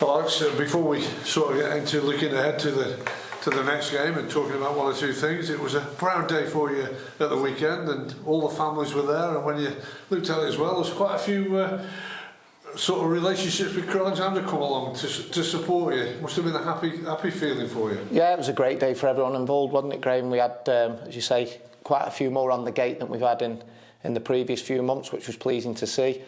Well, Alex, before we sort of get into looking ahead to the next game and talking about one or two things, it was a proud day for you at the weekend, and all the families were there. And when you looked at it as well, there was quite a few sort of relationships with Alexander come along to support you. Must have been a happy feeling for you. Yeah, it was a great day for everyone involved, wasn't it, Graham? We had, as you say, quite a few more on the gate than we've had in the previous few months, which was pleasing to see.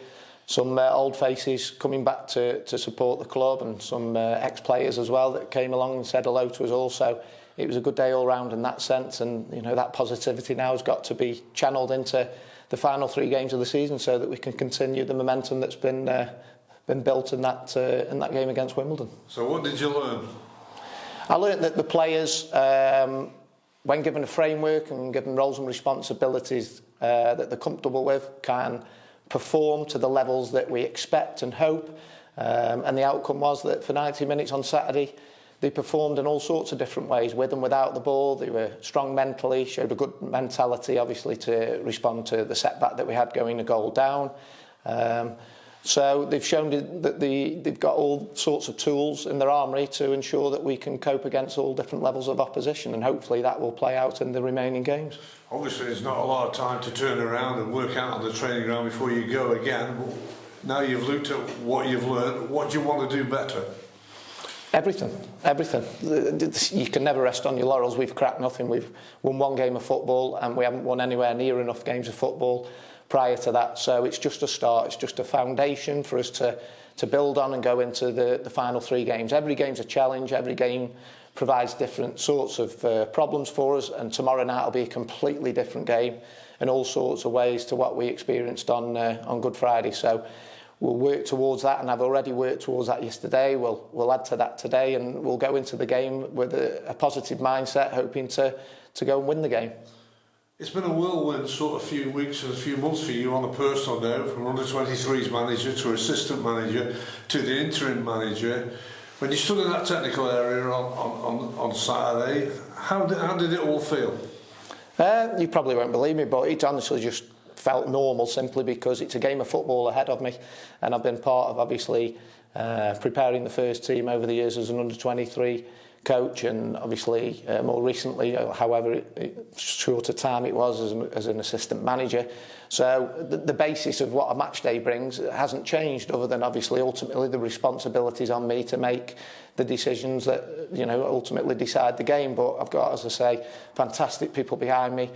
Some old faces coming back to support the club, and some ex-players as well that came along and said hello to us all. So it was a good day all round in that sense, and you know that positivity now has got to be channelled into the final 3 games of the season so that we can continue the momentum that's been built in that game against Wimbledon. So what did you learn? I learned that the players, when given a framework and given roles and responsibilities that they're comfortable with, can perform to the levels that we expect and hope, and the outcome was that for 90 minutes on Saturday they performed in all sorts of different ways, with and without the ball. They were strong mentally, showed a good mentality obviously to respond to the setback that we had going a goal down. So they've shown that they've got all sorts of tools in their armoury to ensure that we can cope against all different levels of opposition, and hopefully that will play out in the remaining games. Obviously there's not a lot of time to turn around and work out on the training ground before you go again. But now you've looked at what you've learned, what do you want to do better? Everything. You can never rest on your laurels. We've cracked nothing. We've won 1 game of football and we haven't won anywhere near enough games of football prior to that. So it's just a start, it's just a foundation for us to build on and go into the final 3 games. Every game's a challenge, every game provides different sorts of problems for us, and tomorrow night will be a completely different game in all sorts of ways to what we experienced on Good Friday. So we'll work towards that, and I've already worked towards that yesterday. We'll add to that today, and we'll go into the game with a positive mindset, hoping to go and win the game. It's been a whirlwind sort of few weeks and a few months for you on a personal note, from under-23s manager to assistant manager to the interim manager. When you stood in that technical area on Saturday, how did it all feel? You probably won't believe me, but it honestly just felt normal, simply because it's a game of football ahead of me, and I've been part of obviously preparing the first team over the years as an under-23 coach, and obviously more recently, however shorter time it was, as an assistant manager. So the basis of what a match day brings hasn't changed, other than obviously ultimately the responsibilities on me to make the decisions that ultimately decide the game. But I've got, as I say, fantastic people behind me.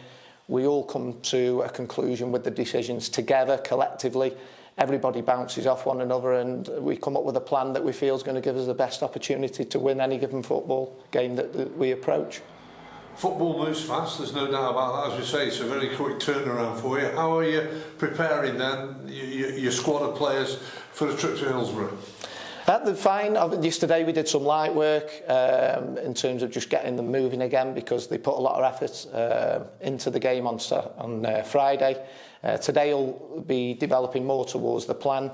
We all come to a conclusion with the decisions together, collectively. Everybody bounces off one another, and we come up with a plan that we feel is going to give us the best opportunity to win any given football game that we approach. Football moves fast, there's no doubt about that. As we say, it's a very quick turnaround for you. How are you preparing then, your squad of players, for the trip to Hillsborough? Fine. Yesterday we did some light work in terms of just getting them moving again, because they put a lot of effort into the game on Friday. Today will be developing more towards the plan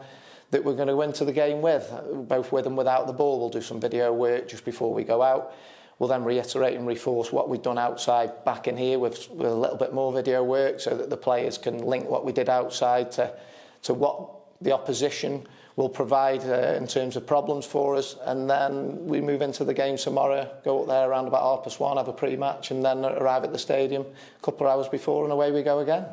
that we're going to go into the game with, both with and without the ball. We'll do some video work just before we go out. We'll then reiterate and reinforce what we've done outside back in here with a little bit more video work, so that the players can link what we did outside to what the opposition will provide in terms of problems for us. And then we move into the game tomorrow, go up there around about 1:30, have a pre-match, and then arrive at the stadium a couple of hours before, and away we go again.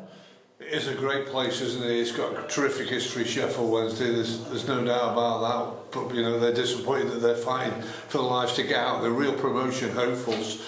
It is a great place, isn't it? It's got a terrific history, Sheffield Wednesday. There's no doubt about that. But they're disappointed that they're fighting for their lives to get out. They're real promotion hopefuls.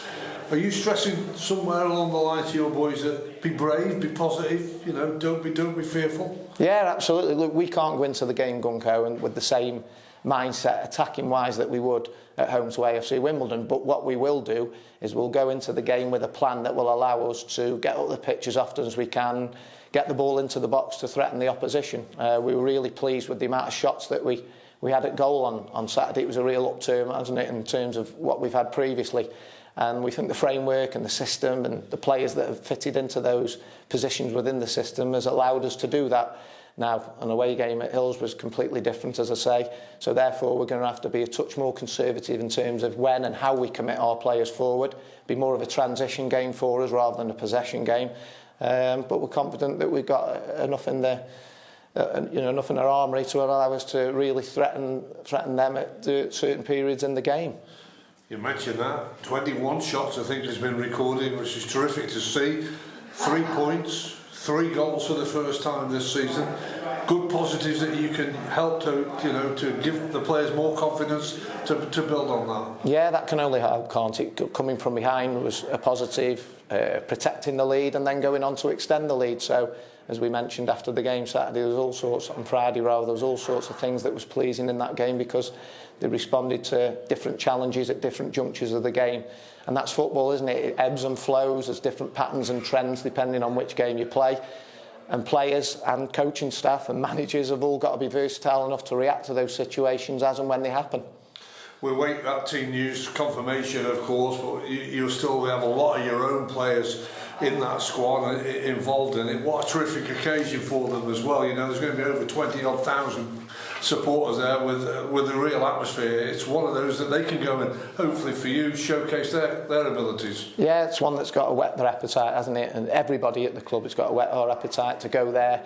Are you stressing somewhere along the line to your boys that be brave, be positive, don't be fearful? Yeah, absolutely. Look, we can't go into the game gung-ho and with the same mindset attacking wise that we would at home to AFC Wimbledon. But what we will do is we'll go into the game with a plan that will allow us to get up the pitch as often as we can, get the ball into the box to threaten the opposition. We were really pleased with the amount of shots that we had at goal on Saturday. It was a real upturn, hasn't it, in terms of what we've had previously. And we think the framework and the system and the players that have fitted into those positions within the system has allowed us to do that. Now, an away game at Hills was completely different, as I say, so therefore we're going to have to be a touch more conservative in terms of when and how we commit our players forward. Be more of a transition game for us rather than a possession game. But we're confident that we've got enough in the enough in our armoury to allow us to really threaten them at certain periods in the game. You mentioned that 21 shots I think has been recorded, which is terrific to see. 3 points, 3 goals for the first time this season. Good positives that you can help to give the players more confidence to build on that. Yeah, that can only help, can't it? Coming from behind was a positive, protecting the lead and then going on to extend the lead. So, as we mentioned after the game Saturday, there was all sorts, on Friday rather, there was all sorts of things that was pleasing in that game because they responded to different challenges at different junctures of the game. And that's football, isn't it? It ebbs and flows, there's different patterns and trends depending on which game you play. And players and coaching staff and managers have all got to be versatile enough to react to those situations as and when they happen. We'll wait that team news confirmation, of course, but you'll still have a lot of your own players in that squad involved in it. What a terrific occasion for them as well. You know, there's going to be over 20,000 supporters there with a real atmosphere. It's one of those that they can go and hopefully for you showcase their abilities. Yeah, it's one that's got to whet their appetite, hasn't it? And everybody at the club has got to whet our appetite to go there.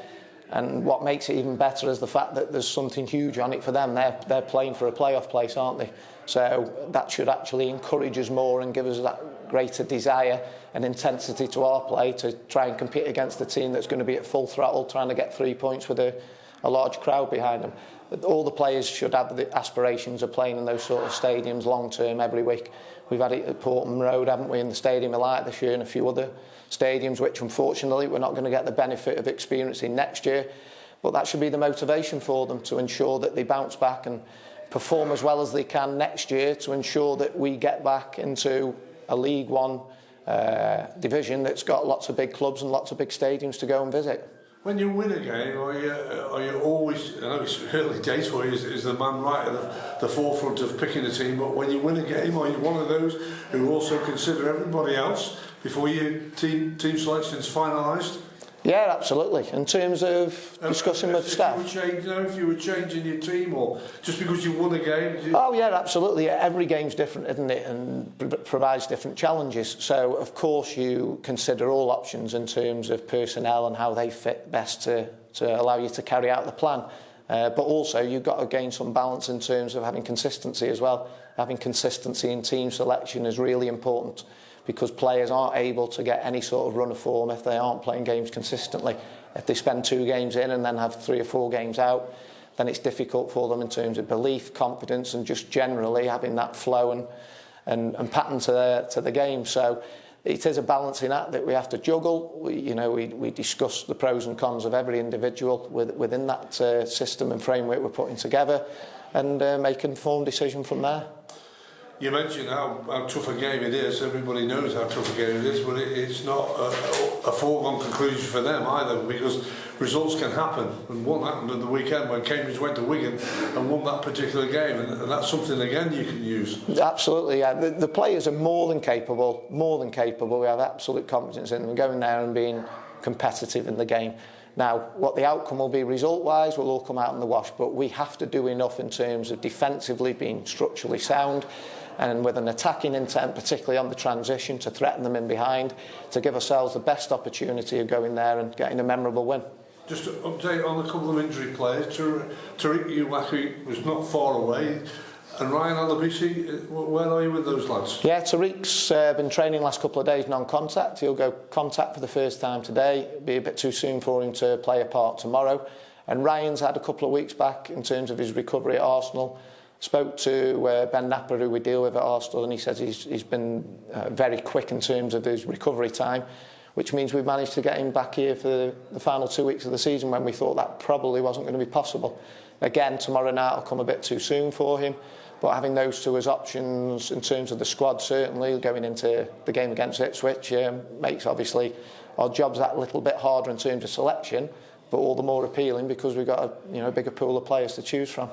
And what makes it even better is the fact that there's something huge on it for them. They're playing for a playoff place, aren't they? So that should actually encourage us more and give us that greater desire and intensity to our play to try and compete against a team that's going to be at full throttle trying to get 3 points with a large crowd behind them. All the players should have the aspirations of playing in those sort of stadiums long term every week. We've had it at Portman Road, haven't we, in the Stadium of Light this year and a few other stadiums which unfortunately we're not going to get the benefit of experiencing next year. But that should be the motivation for them to ensure that they bounce back and perform as well as they can next year to ensure that we get back into a League One division that's got lots of big clubs and lots of big stadiums to go and visit. When you win a game, are you always, I know it's early days for you, is the man right at the forefront of picking a team, but when you win a game, are you one of those who also consider everybody else before your team selection's finalised? Yeah, absolutely. In terms of discussing with staff. If you were changing your team, or just because you won a game? Oh yeah, absolutely. Every game's different, isn't it, and provides different challenges. So of course you consider all options in terms of personnel and how they fit best to allow you to carry out the plan. But also you've got to gain some balance in terms of having consistency as well. Having consistency in team selection is really important, because players aren't able to get any sort of run of form if they aren't playing games consistently. If they spend 2 games in and then have 3 or 4 games out, then it's difficult for them in terms of belief, confidence, and just generally having that flow and pattern to the game. So it is a balancing act that we have to juggle. We discuss the pros and cons of every individual within that system and framework we're putting together, and make an informed decision from there. You mentioned how tough a game it is. Everybody knows how tough a game it is, but it's not a foregone conclusion for them either, because results can happen. And one happened at the weekend when Cambridge went to Wigan and won that particular game, and that's something again you can use. Absolutely, yeah. The players are more than capable. We have absolute confidence in them going there and being competitive in the game. Now, what the outcome will be result-wise will all come out in the wash, but we have to do enough in terms of defensively being structurally sound, and with an attacking intent, particularly on the transition, to threaten them in behind, to give ourselves the best opportunity of going there and getting a memorable win. Just to update on a couple of injury players, Tariq Uwaki was not far away, and Ryan Alabisi, where are you with those lads? Yeah, Tariq's been training last couple of days non-contact. He'll go contact for the first time today. It'll be a bit too soon for him to play a part tomorrow. And Ryan's had a couple of weeks back in terms of his recovery at Arsenal. Spoke to Ben Napper, who we deal with at Arsenal, and he says he's been very quick in terms of his recovery time, which means we've managed to get him back here for the final 2 weeks of the season when we thought that probably wasn't going to be possible. Again, tomorrow night will come a bit too soon for him, but having those 2 as options in terms of the squad, certainly going into the game against Ipswich, makes obviously our jobs that little bit harder in terms of selection, but all the more appealing because we've got a bigger pool of players to choose from.